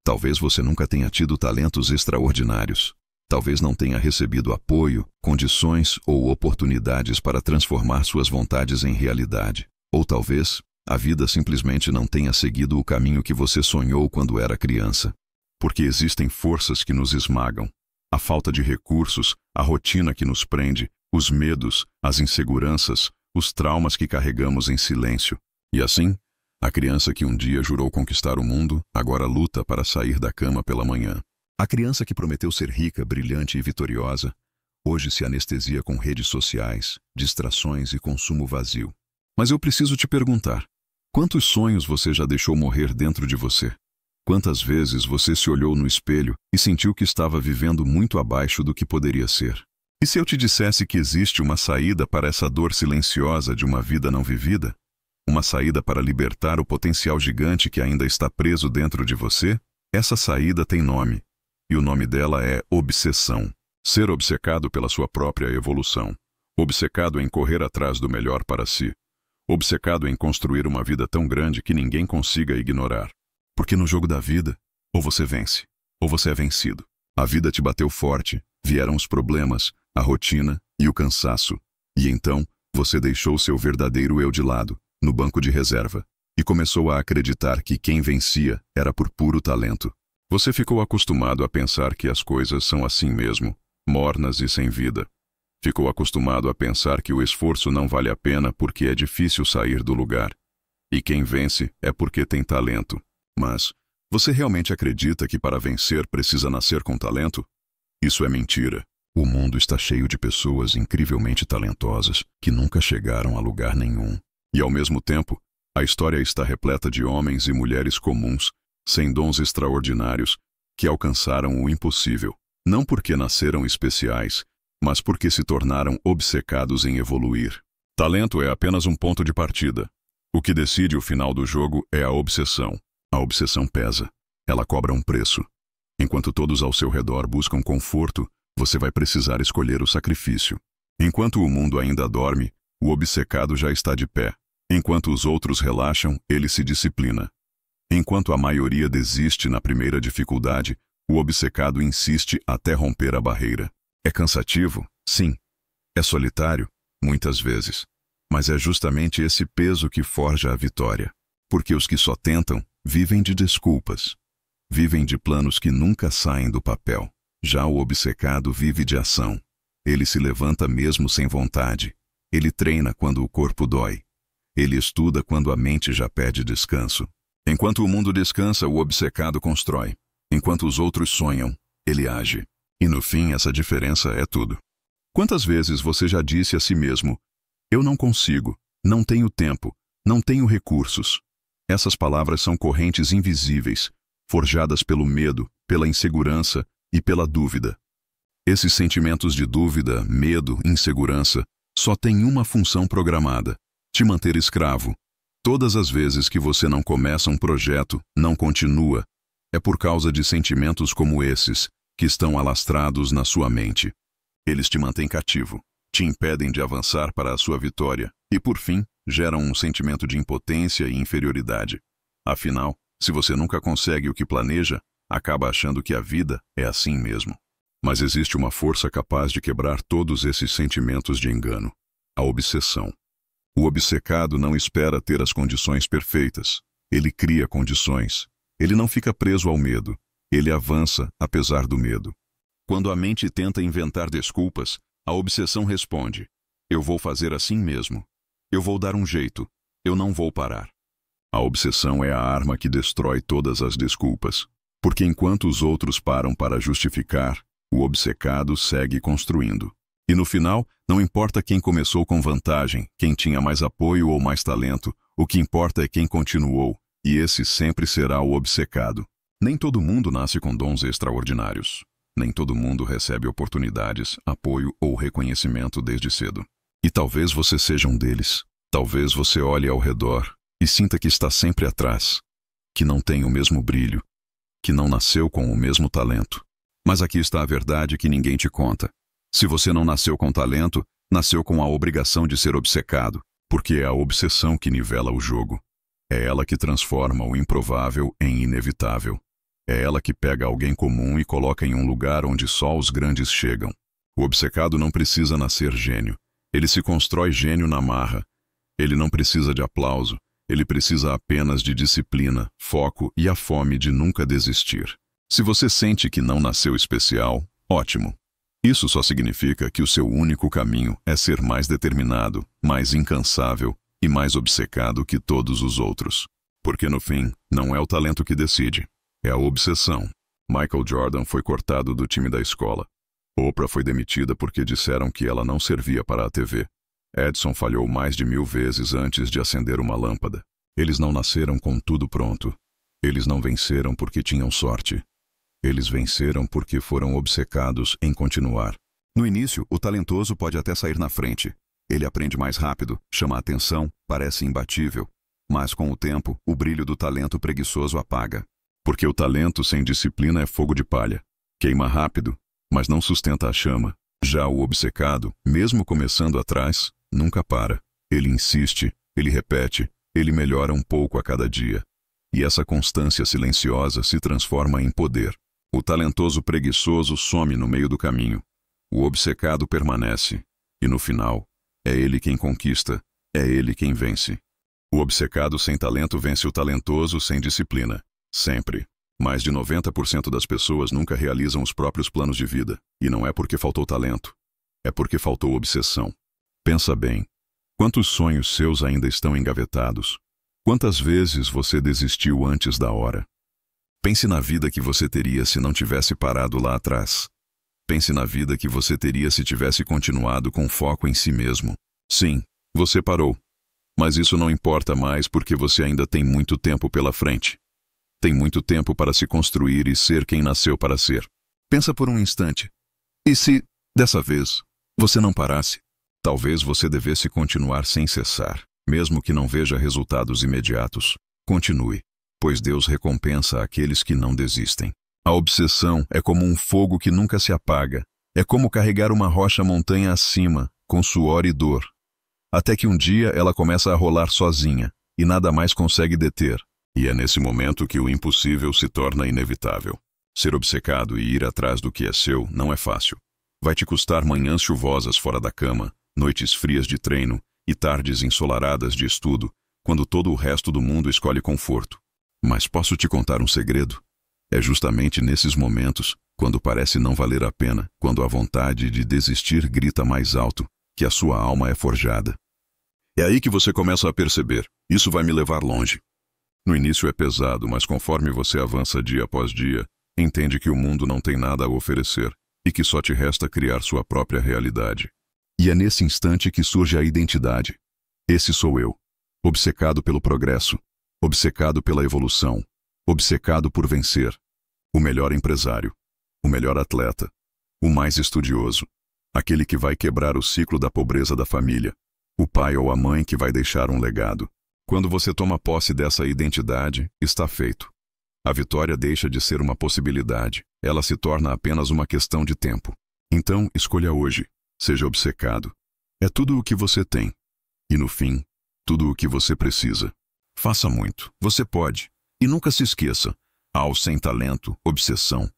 Talvez você nunca tenha tido talentos extraordinários. Talvez não tenha recebido apoio, condições ou oportunidades para transformar suas vontades em realidade. Ou talvez a vida simplesmente não tenha seguido o caminho que você sonhou quando era criança. Porque existem forças que nos esmagam. A falta de recursos, a rotina que nos prende, os medos, as inseguranças, os traumas que carregamos em silêncio. E assim, a criança que um dia jurou conquistar o mundo, agora luta para sair da cama pela manhã. A criança que prometeu ser rica, brilhante e vitoriosa, hoje se anestesia com redes sociais, distrações e consumo vazio. Mas eu preciso te perguntar, quantos sonhos você já deixou morrer dentro de você? Quantas vezes você se olhou no espelho e sentiu que estava vivendo muito abaixo do que poderia ser? E se eu te dissesse que existe uma saída para essa dor silenciosa de uma vida não vivida? Uma saída para libertar o potencial gigante que ainda está preso dentro de você? Essa saída tem nome, e o nome dela é obsessão. Ser obcecado pela sua própria evolução. Obcecado em correr atrás do melhor para si. Obcecado em construir uma vida tão grande que ninguém consiga ignorar. Porque no jogo da vida, ou você vence, ou você é vencido. A vida te bateu forte, vieram os problemas, a rotina e o cansaço. E então, você deixou seu verdadeiro eu de lado, no banco de reserva, e começou a acreditar que quem vencia era por puro talento. Você ficou acostumado a pensar que as coisas são assim mesmo, mornas e sem vida. Ficou acostumado a pensar que o esforço não vale a pena porque é difícil sair do lugar. E quem vence é porque tem talento. Mas, você realmente acredita que para vencer precisa nascer com talento? Isso é mentira. O mundo está cheio de pessoas incrivelmente talentosas que nunca chegaram a lugar nenhum. E ao mesmo tempo, a história está repleta de homens e mulheres comuns, sem dons extraordinários, que alcançaram o impossível, não porque nasceram especiais, mas porque se tornaram obcecados em evoluir. Talento é apenas um ponto de partida. O que decide o final do jogo é a obsessão. A obsessão pesa. Ela cobra um preço. Enquanto todos ao seu redor buscam conforto, você vai precisar escolher o sacrifício. Enquanto o mundo ainda dorme, o obcecado já está de pé. Enquanto os outros relaxam, ele se disciplina. Enquanto a maioria desiste na primeira dificuldade, o obcecado insiste até romper a barreira. É cansativo? Sim. É solitário? Muitas vezes. Mas é justamente esse peso que forja a vitória. Porque os que só tentam, vivem de desculpas. Vivem de planos que nunca saem do papel. Já o obcecado vive de ação. Ele se levanta mesmo sem vontade. Ele treina quando o corpo dói. Ele estuda quando a mente já pede descanso. Enquanto o mundo descansa, o obcecado constrói. Enquanto os outros sonham, ele age. E no fim, essa diferença é tudo. Quantas vezes você já disse a si mesmo: eu não consigo, não tenho tempo, não tenho recursos? Essas palavras são correntes invisíveis, forjadas pelo medo, pela insegurança e pela dúvida. Esses sentimentos de dúvida, medo, insegurança, só têm uma função programada: te manter escravo. Todas as vezes que você não começa um projeto, não continua, é por causa de sentimentos como esses, que estão alastrados na sua mente. Eles te mantêm cativo, te impedem de avançar para a sua vitória e, por fim, geram um sentimento de impotência e inferioridade. Afinal, se você nunca consegue o que planeja, acaba achando que a vida é assim mesmo. Mas existe uma força capaz de quebrar todos esses sentimentos de engano: a obsessão. O obcecado não espera ter as condições perfeitas. Ele cria condições. Ele não fica preso ao medo. Ele avança apesar do medo. Quando a mente tenta inventar desculpas, a obsessão responde: eu vou fazer assim mesmo. Eu vou dar um jeito. Eu não vou parar. A obsessão é a arma que destrói todas as desculpas. Porque enquanto os outros param para justificar, o obcecado segue construindo. E no final, não importa quem começou com vantagem, quem tinha mais apoio ou mais talento, o que importa é quem continuou, e esse sempre será o obcecado. Nem todo mundo nasce com dons extraordinários. Nem todo mundo recebe oportunidades, apoio ou reconhecimento desde cedo. E talvez você seja um deles. Talvez você olhe ao redor e sinta que está sempre atrás, que não tem o mesmo brilho, que não nasceu com o mesmo talento. Mas aqui está a verdade que ninguém te conta. Se você não nasceu com talento, nasceu com a obrigação de ser obcecado, porque é a obsessão que nivela o jogo. É ela que transforma o improvável em inevitável. É ela que pega alguém comum e coloca em um lugar onde só os grandes chegam. O obcecado não precisa nascer gênio. Ele se constrói gênio na marra. Ele não precisa de aplauso. Ele precisa apenas de disciplina, foco e a fome de nunca desistir. Se você sente que não nasceu especial, ótimo. Isso só significa que o seu único caminho é ser mais determinado, mais incansável e mais obcecado que todos os outros. Porque no fim, não é o talento que decide, é a obsessão. Michael Jordan foi cortado do time da escola. Oprah foi demitida porque disseram que ela não servia para a TV. Edison falhou mais de 1000 vezes antes de acender uma lâmpada. Eles não nasceram com tudo pronto. Eles não venceram porque tinham sorte. Eles venceram porque foram obcecados em continuar. No início, o talentoso pode até sair na frente. Ele aprende mais rápido, chama a atenção, parece imbatível. Mas com o tempo, o brilho do talento preguiçoso apaga. Porque o talento sem disciplina é fogo de palha. Queima rápido, mas não sustenta a chama. Já o obcecado, mesmo começando atrás, nunca para. Ele insiste, ele repete, ele melhora um pouco a cada dia. E essa constância silenciosa se transforma em poder. O talentoso preguiçoso some no meio do caminho. O obcecado permanece. E no final, é ele quem conquista, é ele quem vence. O obcecado sem talento vence o talentoso sem disciplina. Sempre. Mais de 90% das pessoas nunca realizam os próprios planos de vida. E não é porque faltou talento. É porque faltou obsessão. Pensa bem. Quantos sonhos seus ainda estão engavetados? Quantas vezes você desistiu antes da hora? Pense na vida que você teria se não tivesse parado lá atrás. Pense na vida que você teria se tivesse continuado com foco em si mesmo. Sim, você parou. Mas isso não importa mais porque você ainda tem muito tempo pela frente. Tem muito tempo para se construir e ser quem nasceu para ser. Pensa por um instante. E se, dessa vez, você não parasse? Talvez você devesse continuar sem cessar, mesmo que não veja resultados imediatos. Continue, pois Deus recompensa aqueles que não desistem. A obsessão é como um fogo que nunca se apaga. É como carregar uma rocha montanha acima, com suor e dor. Até que um dia ela começa a rolar sozinha, e nada mais consegue deter. E é nesse momento que o impossível se torna inevitável. Ser obcecado e ir atrás do que é seu não é fácil. Vai te custar manhãs chuvosas fora da cama, noites frias de treino e tardes ensolaradas de estudo, quando todo o resto do mundo escolhe conforto. Mas posso te contar um segredo? É justamente nesses momentos, quando parece não valer a pena, quando a vontade de desistir grita mais alto, que a sua alma é forjada. É aí que você começa a perceber, isso vai me levar longe. No início é pesado, mas conforme você avança dia após dia, entende que o mundo não tem nada a oferecer e que só te resta criar sua própria realidade. E é nesse instante que surge a identidade. Esse sou eu, obcecado pelo progresso, obcecado pela evolução, obcecado por vencer. O melhor empresário, o melhor atleta, o mais estudioso, aquele que vai quebrar o ciclo da pobreza da família, o pai ou a mãe que vai deixar um legado. Quando você toma posse dessa identidade, está feito. A vitória deixa de ser uma possibilidade, ela se torna apenas uma questão de tempo. Então, escolha hoje, seja obcecado. É tudo o que você tem. E no fim, tudo o que você precisa. Faça muito, você pode. E nunca se esqueça, aos sem talento, obsessão